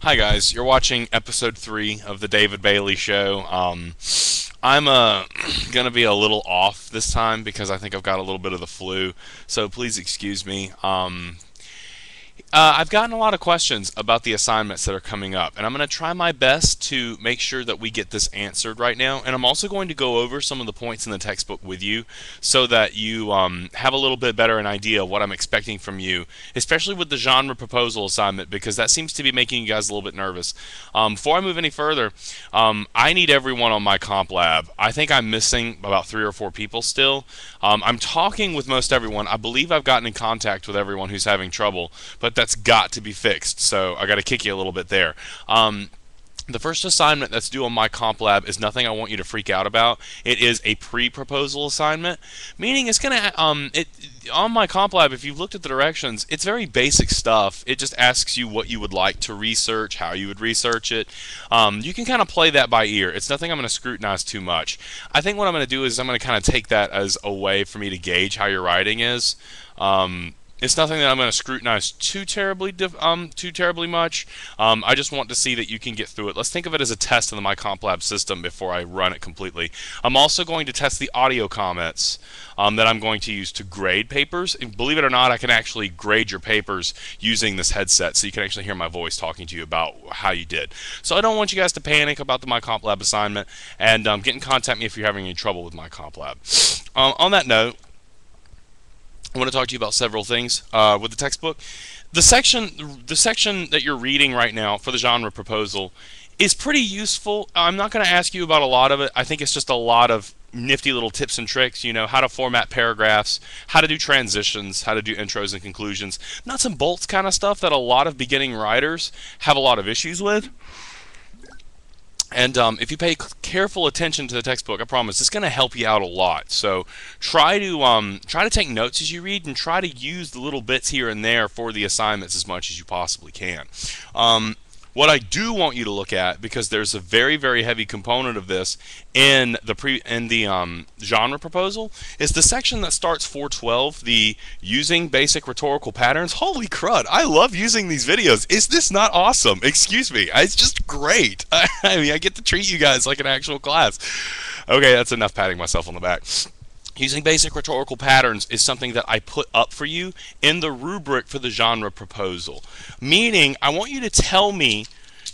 Hi guys, you're watching episode 3 of the David Bailey Show. I'm gonna be a little off this time because I think I've got a little bit of the flu, so please excuse me. I've gotten a lot of questions about the assignments that are coming up, and I'm going to try my best to make sure that we get this answered right now. And I'm also going to go over some of the points in the textbook with you so that you have a little bit better an idea of what I'm expecting from you, especially with the genre proposal assignment, because that seems to be making you guys a little bit nervous. Before I move any further, I need everyone on Mycomplab. I think I'm missing about 3 or 4 people still. I'm talking with most everyone. I believe I've gotten in contact with everyone who's having trouble, but that's got to be fixed, so I got to kick you a little bit there. The first assignment that's due on Mycomplab is nothing I want you to freak out about. It is a pre-proposal assignment, meaning it's gonna on Mycomplab. If you've looked at the directions, it's very basic stuff. It just asks you what you would like to research, how you would research it. You can kind of play that by ear. It's nothing I'm going to scrutinize too much. I think what I'm going to do is I'm going to kind of take that as a way for me to gauge how your writing is. It's nothing that I'm going to scrutinize too terribly much. I just want to see that you can get through it. Let's think of it as a test in the Mycomplab system before I run it completely. I'm also going to test the audio comments that I'm going to use to grade papers. And believe it or not, I can actually grade your papers using this headset, so you can actually hear my voice talking to you about how you did. So I don't want you guys to panic about the Mycomplab assignment, and get in contact with me if you're having any trouble with Mycomplab. On that note, I want to talk to you about several things with the textbook. The section that you're reading right now for the genre proposal is pretty useful. I'm not going to ask you about a lot of it. I think it's just a lot of nifty little tips and tricks, you know, how to format paragraphs, how to do transitions, how to do intros and conclusions. Nuts and bolts kind of stuff that a lot of beginning writers have a lot of issues with. And if you pay careful attention to the textbook, I promise it's going to help you out a lot. So try to take notes as you read, and try to use the little bits here and there for the assignments as much as you possibly can. What I do want you to look at, because there's a very, very heavy component of this in the genre proposal, is the section that starts 412, the using basic rhetorical patterns. Holy crud, I love using these videos. Is this not awesome? Excuse me, it's just great. I mean, I get to treat you guys like an actual class. Okay, that's enough patting myself on the back. Using basic rhetorical patterns is something that I put up for you in the rubric for the genre proposal. Meaning, I want you to tell me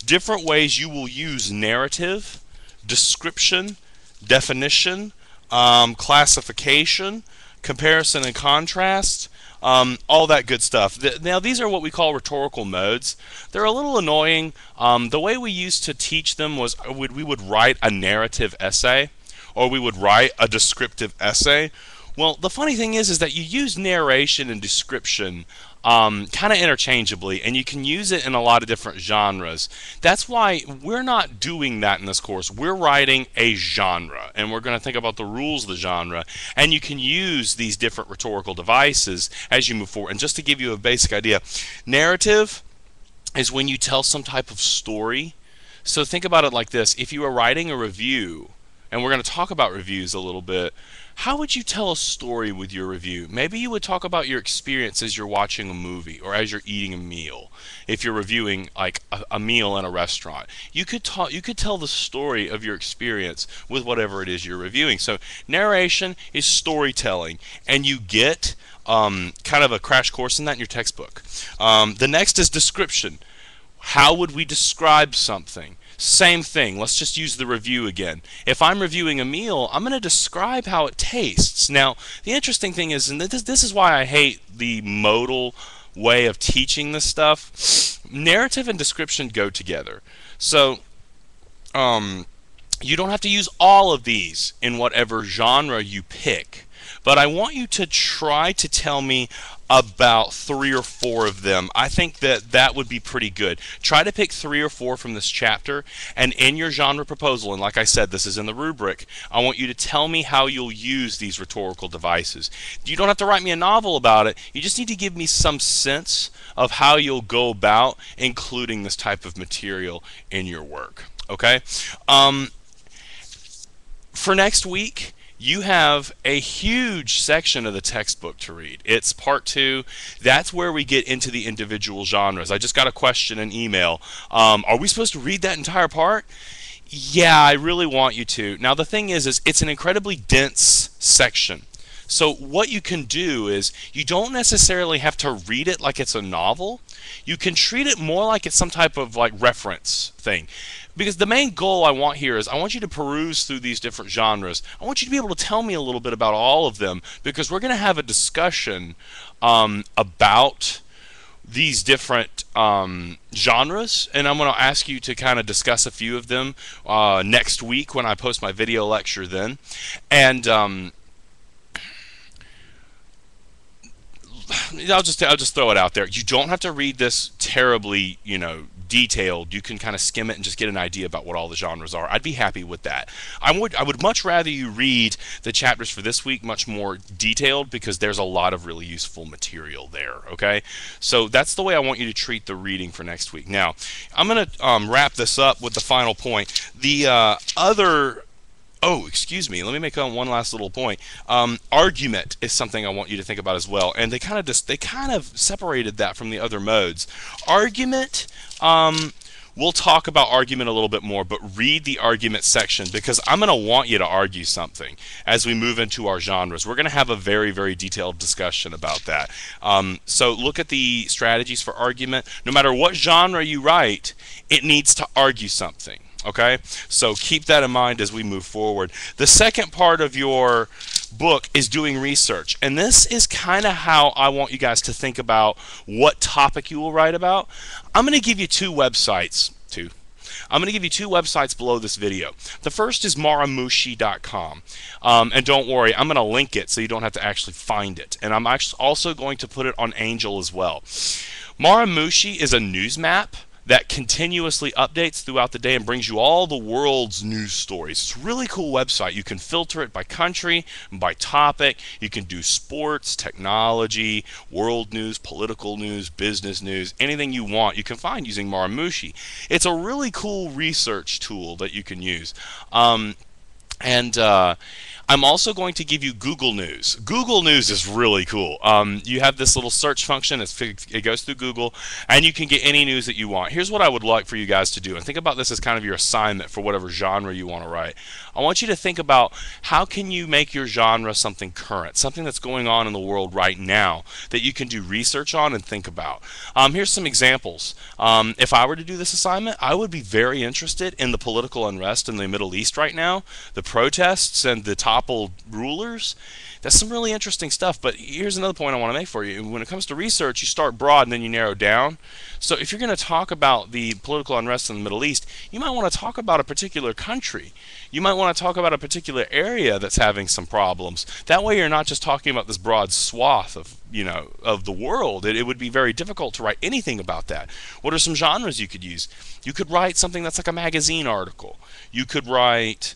different ways you will use narrative, description, definition, classification, comparison and contrast, all that good stuff. Now, these are what we call rhetorical modes. They're a little annoying. The way we used to teach them was we would write a narrative essay, or we would write a descriptive essay. Well, the funny thing is that you use narration and description kind of interchangeably, and you can use it in a lot of different genres. That's why we're not doing that in this course. We're writing a genre, and we're going to think about the rules of the genre, and you can use these different rhetorical devices as you move forward. And just to give you a basic idea, narrative is when you tell some type of story. So think about it like this. If you were writing a review, and we're going to talk about reviews a little bit, how would you tell a story with your review? Maybe you would talk about your experience as you're watching a movie or as you're eating a meal. If you're reviewing like a meal in a restaurant, you could tell the story of your experience with whatever it is you're reviewing. So narration is storytelling, and you get kind of a crash course in that in your textbook. The next is description. How would we describe something? Same thing. Let's just use the review again. If I'm reviewing a meal, I'm going to describe how it tastes. Now, the interesting thing is, and this is why I hate the modal way of teaching this stuff, narrative and description go together. So, you don't have to use all of these in whatever genre you pick, but I want you to try to tell me about 3 or 4 of them. I think that would be pretty good. Try to pick 3 or 4 from this chapter, and in your genre proposal, and like I said, this is in the rubric, I want you to tell me how you'll use these rhetorical devices. You don't have to write me a novel about it. You just need to give me some sense of how you'll go about including this type of material in your work. Okay? For next week, you have a huge section of the textbook to read. It's part 2. That's where we get into the individual genres. I just got a question in email. Are we supposed to read that entire part? Yeah, I really want you to. Now the thing is it's an incredibly dense section. So what you can do is you don't necessarily have to read it like it's a novel. You can treat it more like it's some type of like reference thing. Because the main goal I want here is I want you to peruse through these different genres. I want you to be able to tell me a little bit about all of them, because we're going to have a discussion about these different genres, and I'm going to ask you to kind of discuss a few of them next week when I post my video lecture then. And I'll just throw it out there. You don't have to read this terribly, detailed. You can kind of skim it and just get an idea about what all the genres are. I'd be happy with that. I would much rather you read the chapters for this week much more detailed, because there's a lot of really useful material there. Okay, so that's the way I want you to treat the reading for next week. Now, I'm going to wrap this up with the final point. The other Oh, excuse me. Let me make one last little point. Argument is something I want you to think about as well, and they kind of separated that from the other modes. Argument. We'll talk about argument a little bit more, but read the argument section, because I'm going to want you to argue something as we move into our genres. We're going to have a very, very detailed discussion about that. So look at the strategies for argument. No matter what genre you write, it needs to argue something. Okay, so keep that in mind as we move forward. The second part of your book is doing research, and this is kind of how I want you guys to think about what topic you will write about. I'm going to give you two websites. I'm going to give you two websites below this video. The first is maramushi.com, and don't worry, I'm going to link it so you don't have to actually find it, and I'm actually also going to put it on Angel as well. Maramushi is a news map that continuously updates throughout the day and brings you all the world's news stories. It's a really cool website. You can filter it by country, by topic. You can do sports, technology, world news, political news, business news, anything you want you can find using Maramushi. It's a really cool research tool that you can use. I'm also going to give you Google News. Google News is really cool. You have this little search function. It goes through Google, and you can get any news that you want. Here's what I would like for you guys to do, and think about this as kind of your assignment for whatever genre you want to write. I want you to think about how can you make your genre something current, something that's going on in the world right now that you can do research on and think about. Here's some examples. If I were to do this assignment, I would be very interested in the political unrest in the Middle East right now, the protests and the toppled rulers. That's some really interesting stuff. But here's another point I want to make for you. When it comes to research, you start broad and then you narrow down. So if you're going to talk about the political unrest in the Middle East, you might want to talk about a particular country. You might want to talk about a particular area that's having some problems. That way you're not just talking about this broad swath of the world. It would be very difficult to write anything about that. What are some genres you could use? You could write something that's like a magazine article. You could write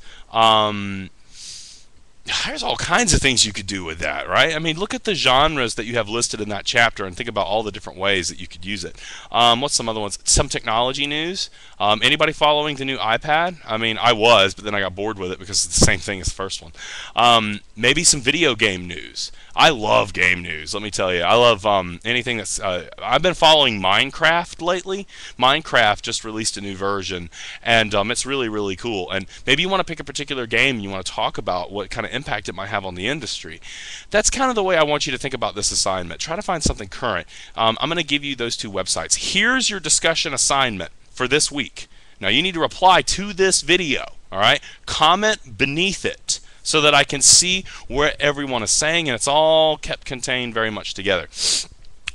there's all kinds of things you could do with that, right? I mean, look at the genres that you have listed in that chapter and think about all the different ways that you could use it. What's some other ones? Some technology news. Anybody following the new iPad? I mean, I was, but then I got bored with it because it's the same thing as the first one. Maybe some video game news. I love game news, let me tell you. I love anything that's... I've been following Minecraft lately. Minecraft just released a new version, and it's really, really cool. And maybe you want to pick a particular game and you want to talk about what kind of impact it might have on the industry. That's kind of the way I want you to think about this assignment. Try to find something current. I'm going to give you those two websites. Here's your discussion assignment for this week. Now you need to reply to this video, all right? Comment beneath it so that I can see where everyone is saying, and it's all kept contained very much together.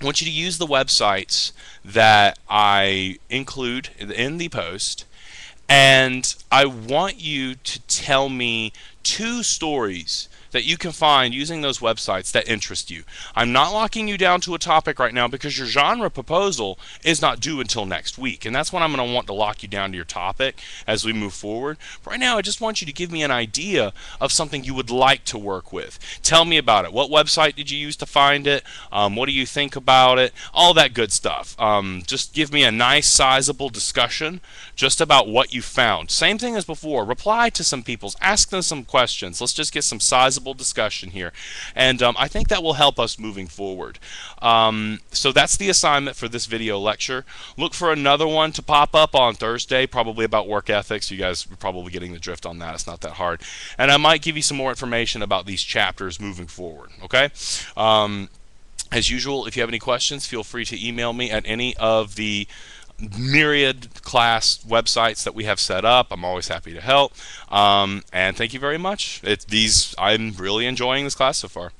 I want you to use the websites that I include in the post, and I want you to tell me two stories that you can find using those websites that interest you. I'm not locking you down to a topic right now because your genre proposal is not due until next week, and that's when I'm going to want to lock you down to your topic as we move forward. But right now, I just want you to give me an idea of something you would like to work with. Tell me about it. What website did you use to find it? What do you think about it? All that good stuff. Just give me a nice, sizable discussion just about what you found. Same thing as before. Reply to some people's, ask them some questions. Let's just get some sizable discussion here, and I think that will help us moving forward. So that's the assignment for this video lecture. Look for another one to pop up on Thursday, probably about work ethics. You guys are probably getting the drift on that. It's not that hard, and I might give you some more information about these chapters moving forward. Okay. As usual, if you have any questions, feel free to email me at any of the myriad class websites that we have set up. I'm always happy to help. And thank you very much. I'm really enjoying this class so far.